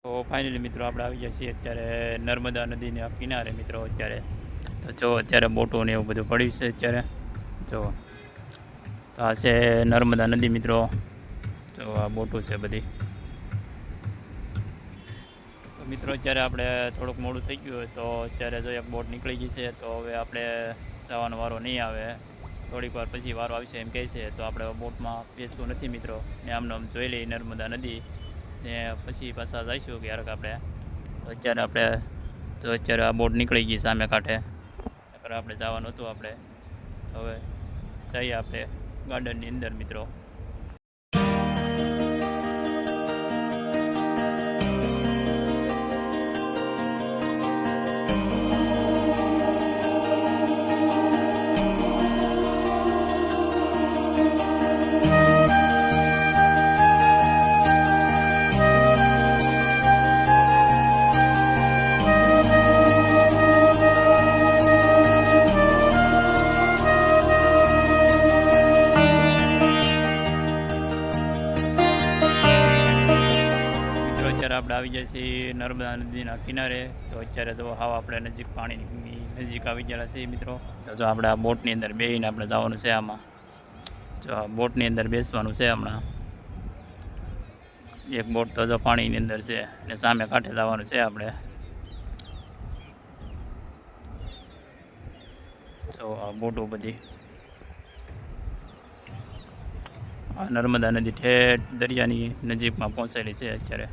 તો ફાઇનલી મિત્રો આપણે આવી ગયા છીએ અત્યારે નર્મદા નદીના કિનારે મિત્રો. અત્યારે તો જો અત્યારે બોટો ને એવું બધું પડ્યું છે અત્યારે. જો તો આ છે નર્મદા નદી મિત્રો. તો આ બોટો છે બધી. તો મિત્રો અત્યારે આપણે થોડુંક મોડું થઈ ગયું હોય તો અત્યારે જો એક બોટ નીકળી ગઈ છે. તો હવે આપણે જવાનો વારો નહીં આવે, થોડીક વાર પછી વારો આવશે એમ કહે છે. તો આપણે બોટમાં બેસવું નથી મિત્રો, ને આમને આમ જોઈ લઈએ નર્મદા નદી ને પછી પાછા જઈશું ક્યારેક આપણે. તો અત્યારે આ બોટ નીકળી ગઈ સામે કાંઠે. આપણે જવાનું હતું આપણે. તો હવે જઈએ આપણે ગાર્ડનની અંદર મિત્રો. આપણે આવી જાય છીએ નર્મદા નદીના કિનારે. તો અત્યારે તો હાવ આપણે નજીક પાણીની નજીક આવી ગયેલા છીએ મિત્રો. તો જો આપણે આ બોટની અંદર બેસીને આપણે જવાનું છે આમાં. જો આ બોટની અંદર બેસવાનું છે હમણાં. એક બોટ તો જો પાણીની અંદર છે ને સામે કાંઠે જવાનું છે આપણે. જો આ બોટો બધી આ નર્મદા નદી ઠેઠ દરિયાની નજીકમાં પહોંચેલી છે અત્યારે.